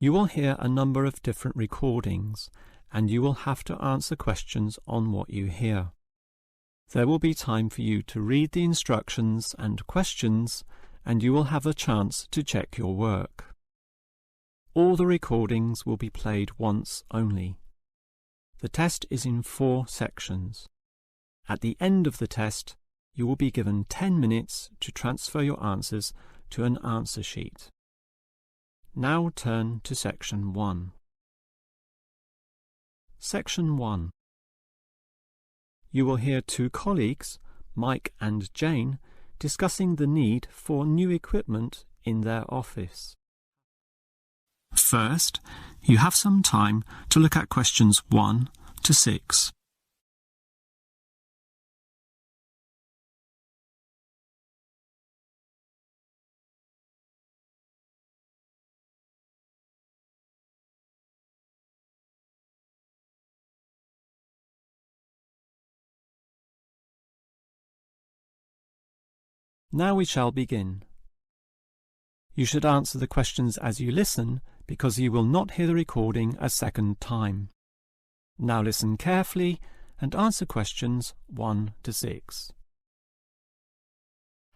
You will hear a number of different recordings, and you will have to answer questions on what you hear. There will be time for you to read the instructions and questions, and you will have a chance to check your work. All the recordings will be played once only. The test is in 4 sections. At the end of the test, you will be given 10 minutes to transfer your answers to an answer sheet. Now turn to Section 1. Section 1. You will hear 2 colleagues, Mike and Jane, discussing the need for new equipment in their office. First, you have some time to look at questions 1 to 6. Now we shall begin. You should answer the questions as you listen, because you will not hear the recording a second time. Now listen carefully and answer questions 1 to 6.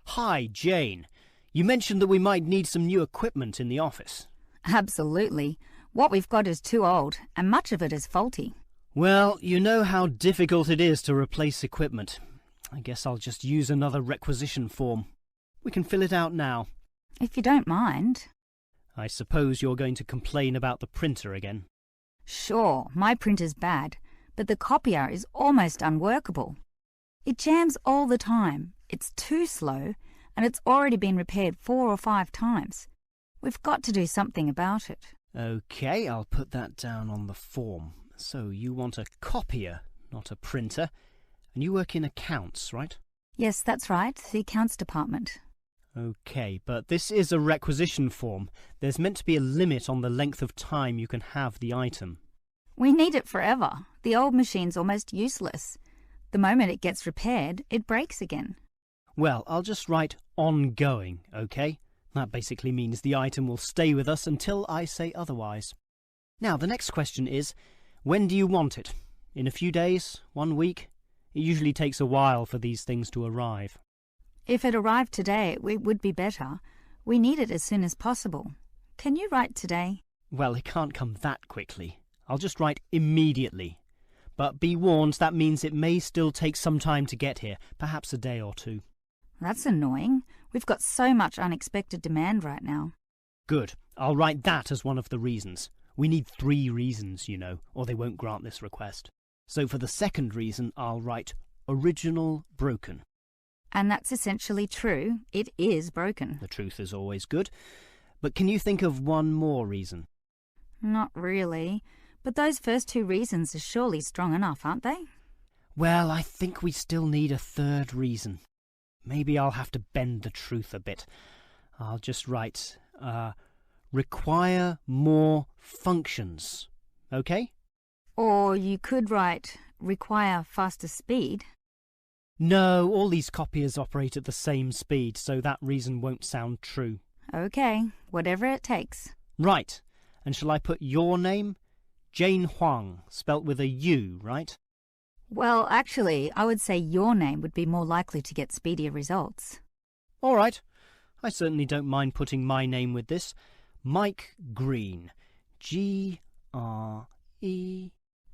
Hi, Jane. You mentioned that we might need some new equipment in the office. Absolutely. What we've got is too old, and much of it is faulty. Well, you know how difficult it is to replace equipment. I guess I'll just use another requisition form. We can fill it out now. If you don't mind. I suppose you're going to complain about the printer again. Sure, my printer's bad, but the copier is almost unworkable. It jams all the time, it's too slow, and it's already been repaired 4 or 5 times. We've got to do something about it. OK, I'll put that down on the form. So you want a copier, not a printer. And you work in accounts, right? Yes, that's right, the accounts department. OK, but this is a requisition form. There's meant to be a limit on the length of time you can have the item. We need it forever. The old machine's almost useless. The moment it gets repaired, it breaks again. Well, I'll just write ongoing, OK? That basically means the item will stay with us until I say otherwise. Now, the next question is, when do you want it? In a few days? 1 week? It usually takes a while for these things to arrive. If it arrived today, it would be better. We need it as soon as possible. Can you write today? Well, it can't come that quickly. I'll just write immediately. But be warned, that means it may still take some time to get here, perhaps a day or 2. That's annoying. We've got so much unexpected demand right now. Good. I'll write that as one of the reasons. We need 3 reasons, you know, or they won't grant this request. So for the second reason, I'll write original broken. And that's essentially true. It is broken. The truth is always good. But can you think of one more reason? Not really. But those first 2 reasons are surely strong enough, aren't they? Well, I think we still need a 3rd reason. Maybe I'll have to bend the truth a bit. I'll just write, require more functions. OK? Or you could write, require faster speed. No, all these copiers operate at the same speed, so that reason won't sound true. OK, whatever it takes. Right. And shall I put your name? Jane Huang, spelt with a U, right? Well, actually, I would say your name would be more likely to get speedier results. All right. I certainly don't mind putting my name with this. Mike Green. G-R-E...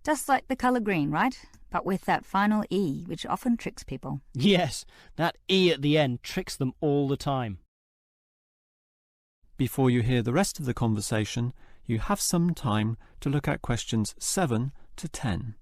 Just like the colour green, right? But with that final E, which often tricks people. Yes, that E at the end tricks them all the time. Before you hear the rest of the conversation, you have some time to look at questions 7 to 10.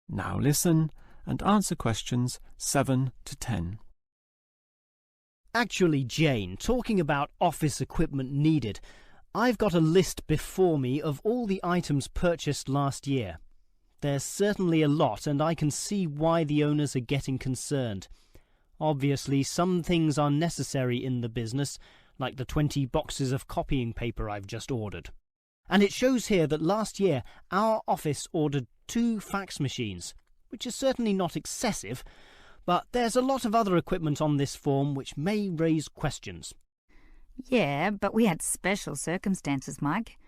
Now listen and answer questions 7 to 10. Actually, Jane, talking about office equipment needed, I've got a list before me of all the items purchased last year. There's certainly a lot, and I can see why the owners are getting concerned. Obviously, some things are necessary in the business, like the 20 boxes of copying paper I've just ordered. And it shows here that last year our office ordered 2 fax machines, which is certainly not excessive, but there's a lot of other equipment on this form which may raise questions. Yeah, but we had special circumstances, Mike.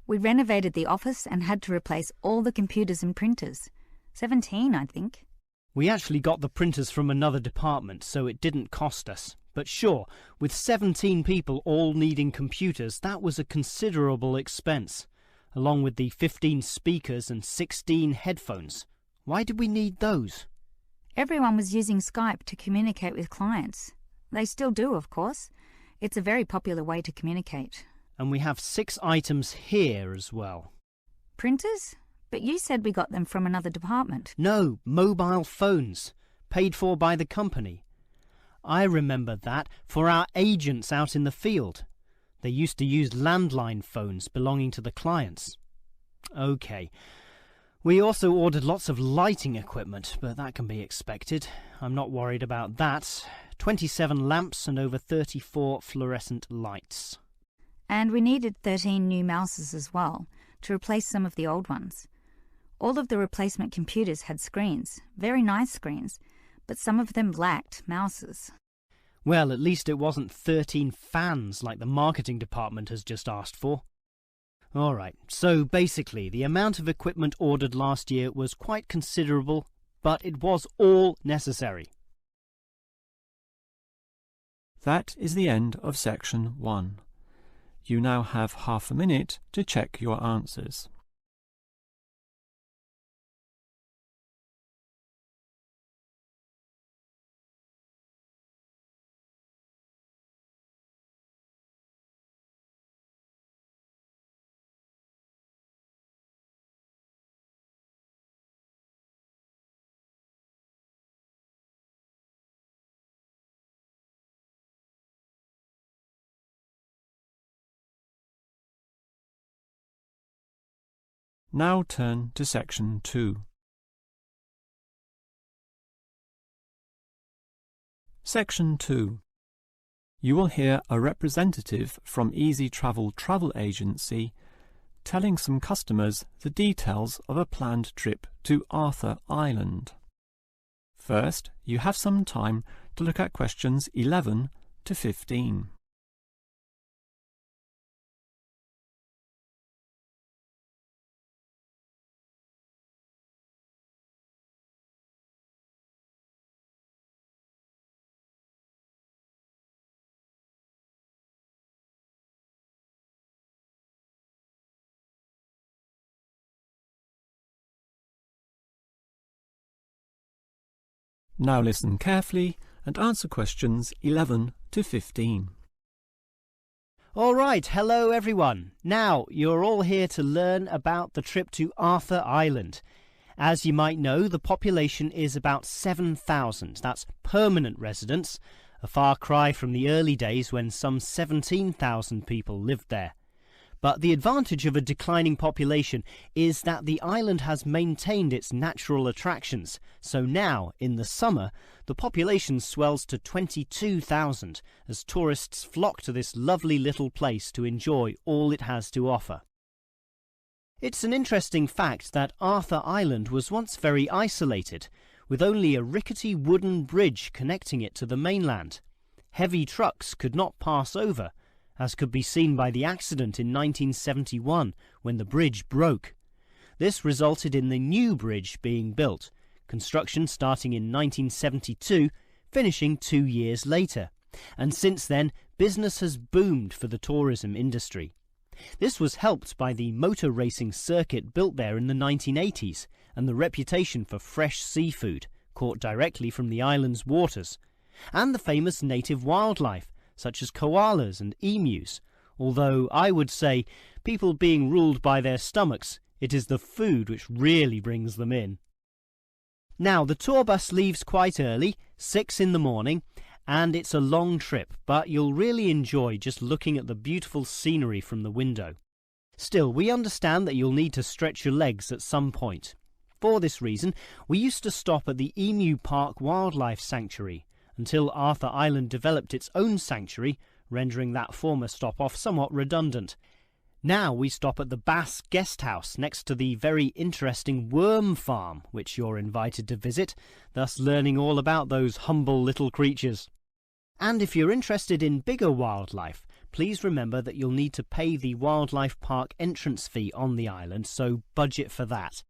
We renovated the office and had to replace all the computers and printers. 17, I think. We actually got the printers from another department, so it didn't cost us. But sure, with 17 people all needing computers, that was a considerable expense, along with the 15 speakers and 16 headphones. Why did we need those? Everyone was using Skype to communicate with clients. They still do, of course. It's a very popular way to communicate. And we have 6 items here as well. Printers? But you said we got them from another department. No, mobile phones, paid for by the company. I remember that for our agents out in the field. They used to use landline phones belonging to the clients. OK. We also ordered lots of lighting equipment, but that can be expected. I'm not worried about that. 27 lamps and over 34 fluorescent lights. And we needed 13 new mouses as well, to replace some of the old ones. All of the replacement computers had screens, very nice screens, but some of them lacked mouses. Well, at least it wasn't 13 fans like the marketing department has just asked for. All right, so basically the amount of equipment ordered last year was quite considerable, but it was all necessary. That is the end of section 1. You now have half a minute to check your answers. Now turn to section 2. Section 2. You will hear a representative from Easy Travel Travel Agency telling some customers the details of a planned trip to Arthur Island. First, you have some time to look at questions 11 to 15. Now listen carefully and answer questions 11 to 15. All right, hello everyone. Now, you're all here to learn about the trip to Arthur Island. As you might know, the population is about 7,000. That's permanent residents, a far cry from the early days when some 17,000 people lived there. But the advantage of a declining population is that the island has maintained its natural attractions. So now, in the summer, the population swells to 22,000 as tourists flock to this lovely little place to enjoy all it has to offer. It's an interesting fact that Arthur Island was once very isolated, with only a rickety wooden bridge connecting it to the mainland. Heavy trucks could not pass over, as could be seen by the accident in 1971 when the bridge broke. This resulted in the new bridge being built, construction starting in 1972, finishing 2 years later. And since then, business has boomed for the tourism industry. This was helped by the motor racing circuit built there in the 1980s and the reputation for fresh seafood, caught directly from the island's waters, and the famous native wildlife, such as koalas and emus, although I would say, people being ruled by their stomachs, it is the food which really brings them in. Now, the tour bus leaves quite early, 6 in the morning, and it's a long trip, but you'll really enjoy just looking at the beautiful scenery from the window. Still, we understand that you'll need to stretch your legs at some point. For this reason, we used to stop at the Emu Park Wildlife Sanctuary, until Arthur Island developed its own sanctuary, rendering that former stop-off somewhat redundant. Now we stop at the Bass Guest House next to the very interesting worm farm, which you're invited to visit, thus learning all about those humble little creatures. And if you're interested in bigger wildlife, please remember that you'll need to pay the wildlife park entrance fee on the island, so budget for that.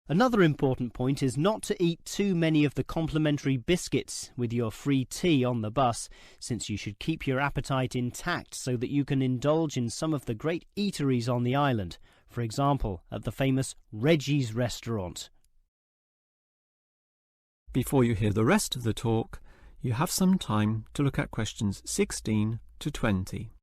Another important point is not to eat too many of the complimentary biscuits with your free tea on the bus, since you should keep your appetite intact so that you can indulge in some of the great eateries on the island, for example, at the famous Reggie's restaurant. Before you hear the rest of the talk, you have some time to look at questions 16 to 20.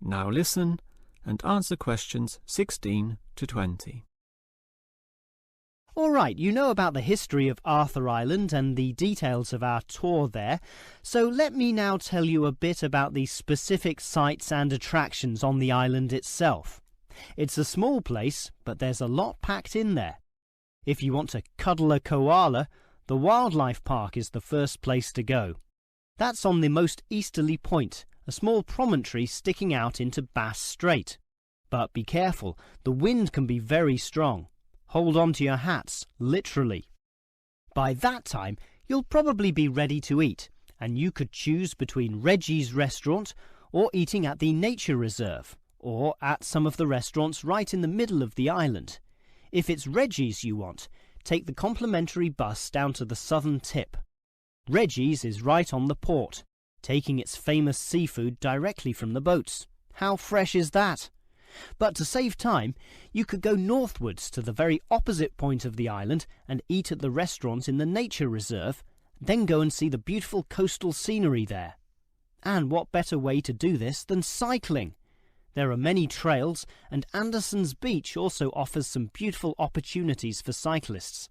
Now listen and answer questions 16 to 20. All right, you know about the history of Arthur Island and the details of our tour there, so let me now tell you a bit about the specific sites and attractions on the island itself. It's a small place, but there's a lot packed in there. If you want to cuddle a koala, the wildlife park is the first place to go. That's on the most easterly point, a small promontory sticking out into Bass Strait. But be careful, the wind can be very strong. Hold on to your hats, literally. By that time, you'll probably be ready to eat, and you could choose between Reggie's restaurant or eating at the nature reserve, or at some of the restaurants right in the middle of the island. If it's Reggie's you want, take the complimentary bus down to the southern tip. Reggie's is right on the port, taking its famous seafood directly from the boats. How fresh is that? But to save time, you could go northwards to the very opposite point of the island and eat at the restaurant in the nature reserve, then go and see the beautiful coastal scenery there. And what better way to do this than cycling? There are many trails, and Anderson's Beach also offers some beautiful opportunities for cyclists,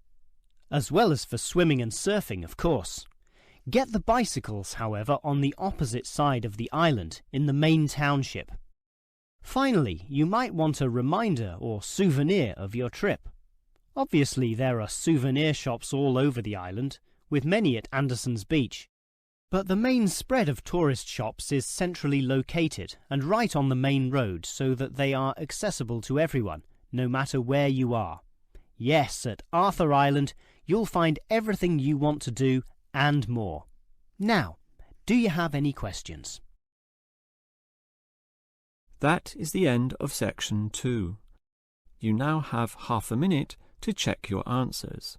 as well as for swimming and surfing, of course. Get the bicycles, however, on the opposite side of the island, in the main township. Finally, you might want a reminder or souvenir of your trip. Obviously, there are souvenir shops all over the island, with many at Anderson's Beach. But the main spread of tourist shops is centrally located and right on the main road so that they are accessible to everyone, no matter where you are. Yes, at Arthur Island, you'll find everything you want to do and more. Now, do you have any questions? That is the end of section 2. You now have half a minute to check your answers.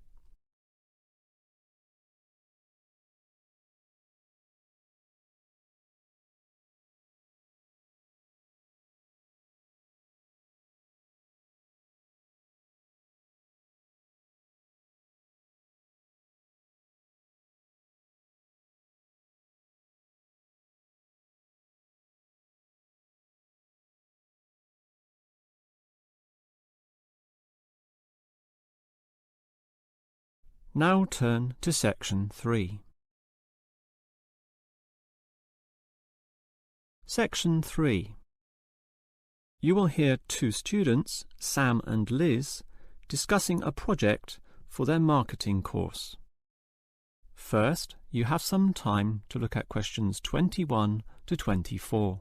Now turn to section 3. Section 3. You will hear two students, Sam and Liz, discussing a project for their marketing course. First, you have some time to look at questions 21 to 24.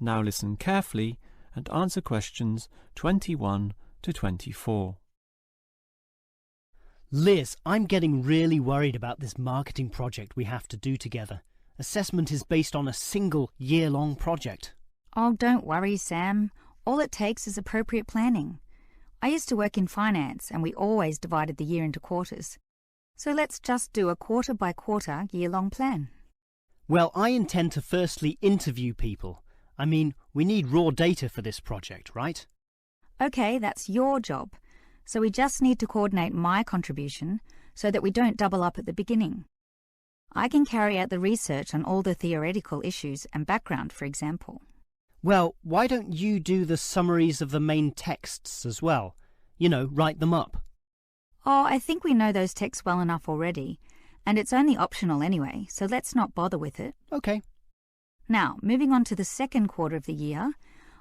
Now listen carefully and answer questions 21 to 24. Liz, I'm getting really worried about this marketing project we have to do together. Assessment is based on a single year-long project. Oh, don't worry, Sam. All it takes is appropriate planning. I used to work in finance and we always divided the year into quarters. So let's just do a quarter-by-quarter year-long plan. Well, I intend to firstly interview people. I mean, we need raw data for this project, right? Okay, that's your job. So we just need to coordinate my contribution so that we don't double up at the beginning. I can carry out the research on all the theoretical issues and background, for example. Well, why don't you do the summaries of the main texts as well? You know, write them up. Oh, I think we know those texts well enough already, and it's only optional anyway, so let's not bother with it. Okay. Now, moving on to the second quarter of the year,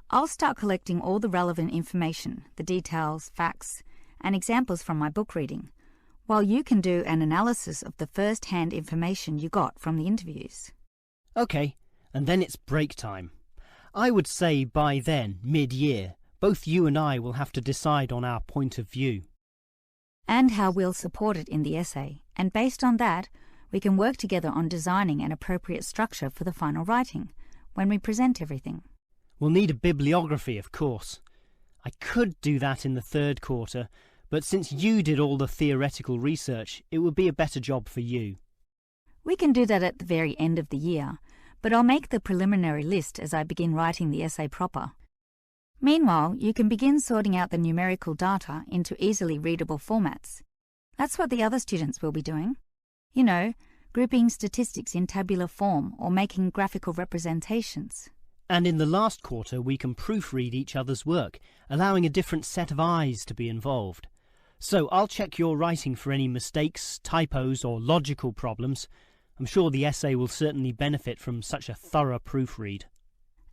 I'll start collecting all the relevant information, the details, facts, and examples from my book reading, while you can do an analysis of the first-hand information you got from the interviews. Okay, and then it's break time. I would say by then, mid-year, both you and I will have to decide on our point of view. And how we'll support it in the essay, and based on that, we can work together on designing an appropriate structure for the final writing, when we present everything. We'll need a bibliography, of course. I could do that in the third quarter, but since you did all the theoretical research, it would be a better job for you. We can do that at the very end of the year, but I'll make the preliminary list as I begin writing the essay proper. Meanwhile, you can begin sorting out the numerical data into easily readable formats. That's what the other students will be doing. You know, grouping statistics in tabular form or making graphical representations. And in the last quarter, we can proofread each other's work, allowing a different set of eyes to be involved. So I'll check your writing for any mistakes, typos, or logical problems. I'm sure the essay will certainly benefit from such a thorough proofread.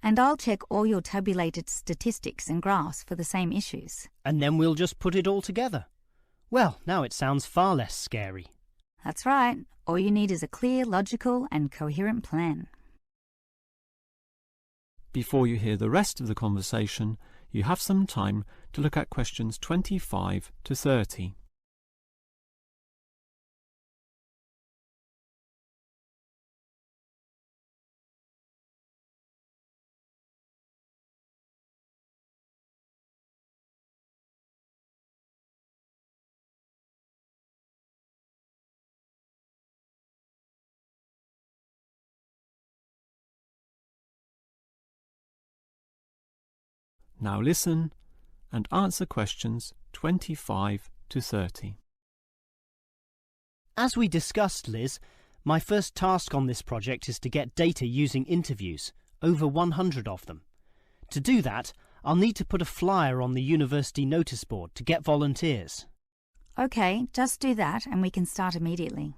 And I'll check all your tabulated statistics and graphs for the same issues. And then we'll just put it all together. Well, now it sounds far less scary. That's right. All you need is a clear, logical, and coherent plan. Before you hear the rest of the conversation, you have some time to look at questions 25 to 30. Now listen and answer questions 25 to 30. As we discussed, Liz, my first task on this project is to get data using interviews, over 100 of them. To do that, I'll need to put a flyer on the university notice board to get volunteers. Okay, just do that and we can start immediately.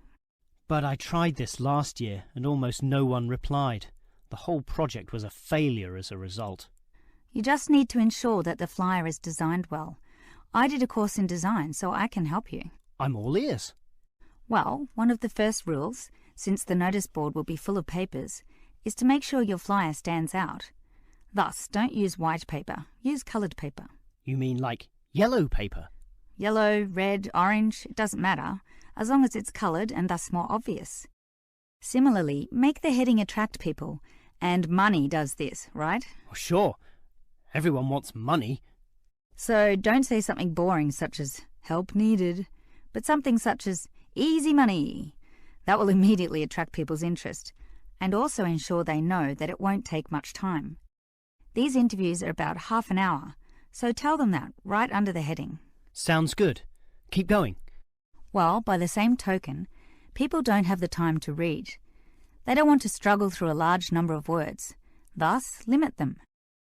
But I tried this last year and almost no one replied. The whole project was a failure as a result. You just need to ensure that the flyer is designed well. I did a course in design, so I can help you. I'm all ears. Well, one of the first rules, since the notice board will be full of papers, is to make sure your flyer stands out. Thus, don't use white paper, use coloured paper. You mean like yellow paper? Yellow, red, orange, it doesn't matter, as long as it's coloured and thus more obvious. Similarly, make the heading attract people, and money does this, right? Oh, sure. Everyone wants money. So don't say something boring such as help needed, but something such as easy money. That will immediately attract people's interest and also ensure they know that it won't take much time. These interviews are about half an hour, so tell them that right under the heading. Sounds good. Keep going. Well, by the same token, people don't have the time to read. They don't want to struggle through a large number of words. Thus, limit them.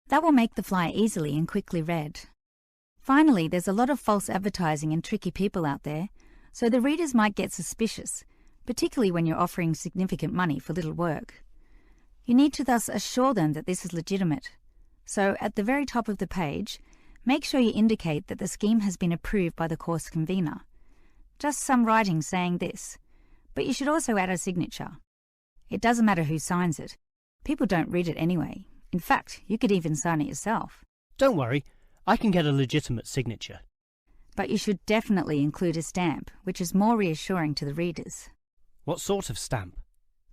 That will make the flyer easily and quickly read. Finally, there's a lot of false advertising and tricky people out there, so the readers might get suspicious, particularly when you're offering significant money for little work. You need to thus assure them that this is legitimate. So, at the very top of the page, make sure you indicate that the scheme has been approved by the course convener. Just some writing saying this, but you should also add a signature. It doesn't matter who signs it. People don't read it anyway. In fact, you could even sign it yourself. Don't worry, I can get a legitimate signature. But you should definitely include a stamp, which is more reassuring to the readers. What sort of stamp?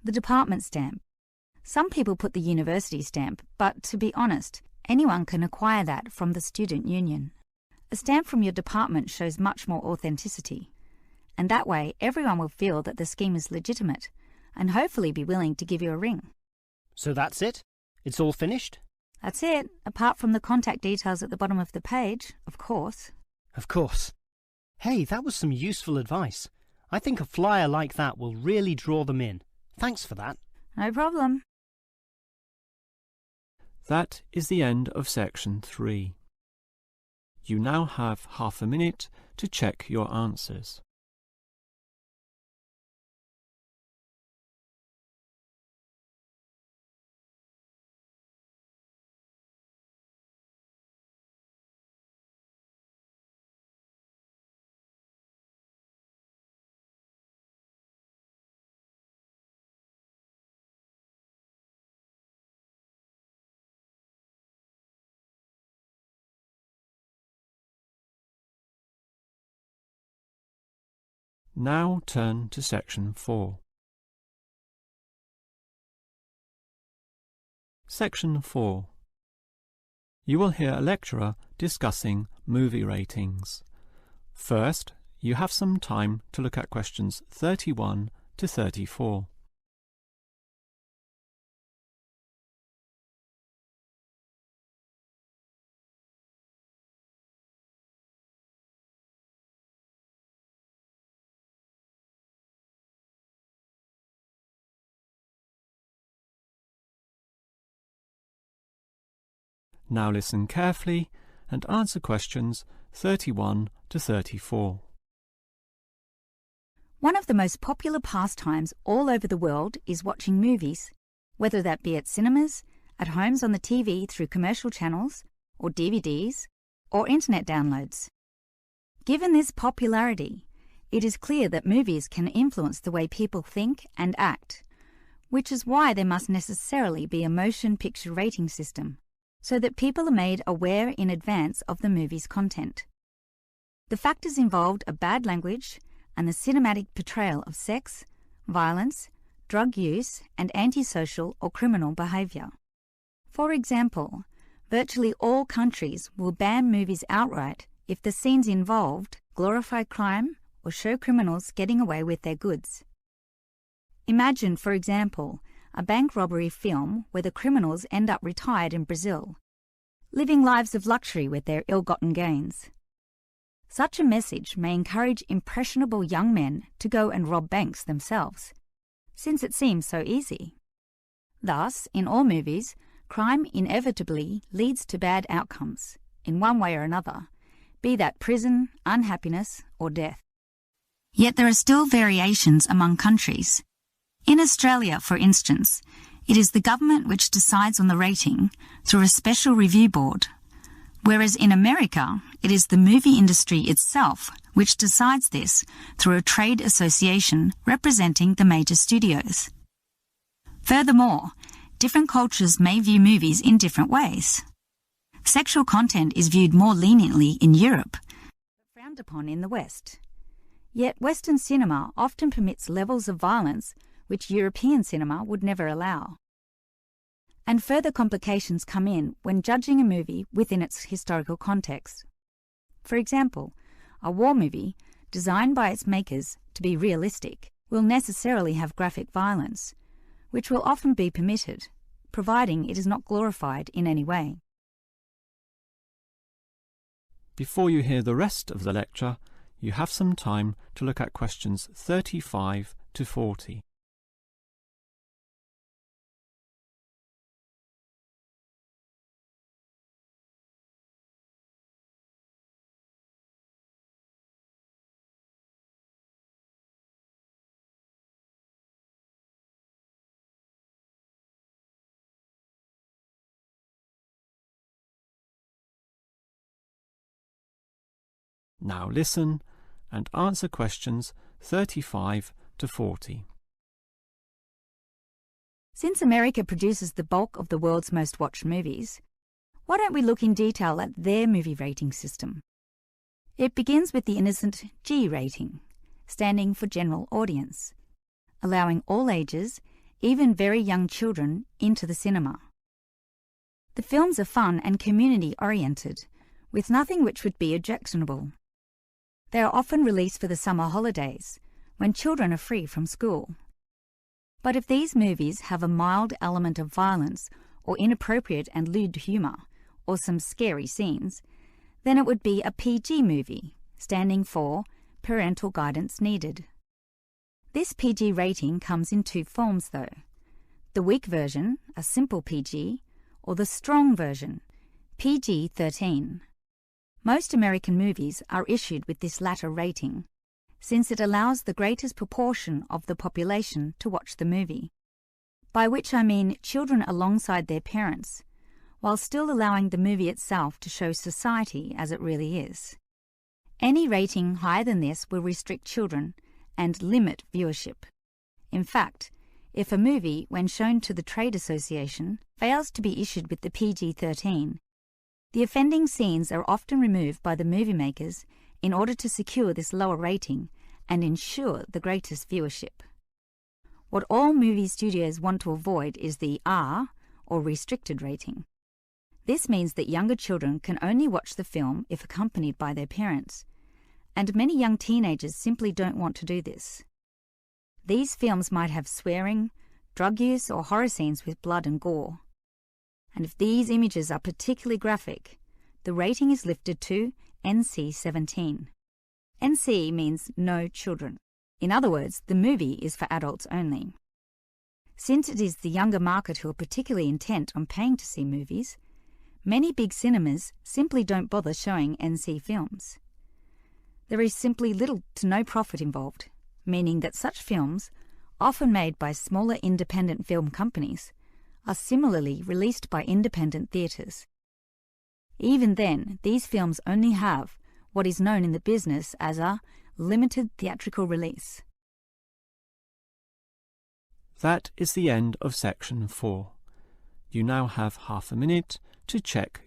The department stamp. Some people put the university stamp, but to be honest, anyone can acquire that from the student union. A stamp from your department shows much more authenticity. and that way everyone will feel that the scheme is legitimate and hopefully be willing to give you a ring. So that's it? It's all finished? That's it, apart from the contact details at the bottom of the page, of course. Of course. Hey, that was some useful advice. I think a flyer like that will really draw them in. Thanks for that. No problem. That is the end of section 3. You now have half a minute to check your answers. Now turn to section 4. Section 4. You will hear a lecturer discussing movie ratings. First, you have some time to look at questions 31 to 34. Now listen carefully and answer questions 31 to 34. One of the most popular pastimes all over the world is watching movies, whether that be at cinemas, at homes on the TV through commercial channels, or DVDs, or internet downloads. Given this popularity, it is clear that movies can influence the way people think and act, which is why there must necessarily be a motion picture rating system, so that people are made aware in advance of the movie's content. The factors involved are bad language and the cinematic portrayal of sex, violence, drug use, and antisocial or criminal behaviour. For example, virtually all countries will ban movies outright if the scenes involved glorify crime or show criminals getting away with their goods. Imagine, for example, a bank robbery film where the criminals end up retired in Brazil, living lives of luxury with their ill-gotten gains. Such a message may encourage impressionable young men to go and rob banks themselves, since it seems so easy. Thus, in all movies, crime inevitably leads to bad outcomes, in one way or another, be that prison, unhappiness, or death. Yet there are still variations among countries. In Australia, for instance, it is the government which decides on the rating through a special review board, whereas in America, it is the movie industry itself which decides this through a trade association representing the major studios. Furthermore, different cultures may view movies in different ways. Sexual content is viewed more leniently in Europe, but frowned upon in the West. Yet Western cinema often permits levels of violence which European cinema would never allow. And further complications come in when judging a movie within its historical context. For example, a war movie, designed by its makers to be realistic, will necessarily have graphic violence, which will often be permitted, providing it is not glorified in any way. Before you hear the rest of the lecture, you have some time to look at questions 35 to 40. Now listen and answer questions 35 to 40. Since America produces the bulk of the world's most watched movies, why don't we look in detail at their movie rating system? It begins with the innocent G rating, standing for general audience, allowing all ages, even very young children, into the cinema. The films are fun and community-oriented, with nothing which would be objectionable. They are often released for the summer holidays, when children are free from school. But if these movies have a mild element of violence or inappropriate and lewd humour, or some scary scenes, then it would be a PG movie, standing for Parental Guidance Needed. This PG rating comes in two forms though: the weak version, a simple PG, or the strong version, PG-13. Most American movies are issued with this latter rating, since it allows the greatest proportion of the population to watch the movie, by which I mean children alongside their parents, while still allowing the movie itself to show society as it really is. Any rating higher than this will restrict children and limit viewership. In fact, if a movie, when shown to the trade association, fails to be issued with the PG-13, the offending scenes are often removed by the movie makers in order to secure this lower rating and ensure the greatest viewership. What all movie studios want to avoid is the R, or restricted rating. This means that younger children can only watch the film if accompanied by their parents, and many young teenagers simply don't want to do this. These films might have swearing, drug use, or horror scenes with blood and gore. And if these images are particularly graphic, the rating is lifted to NC-17. NC means no children. In other words, the movie is for adults only. Since it is the younger market who are particularly intent on paying to see movies, many big cinemas simply don't bother showing NC films. There is simply little to no profit involved, meaning that such films, often made by smaller independent film companies, are similarly released by independent theatres. Even then, these films only have what is known in the business as a limited theatrical release. That is the end of section 4. You now have half a minute to check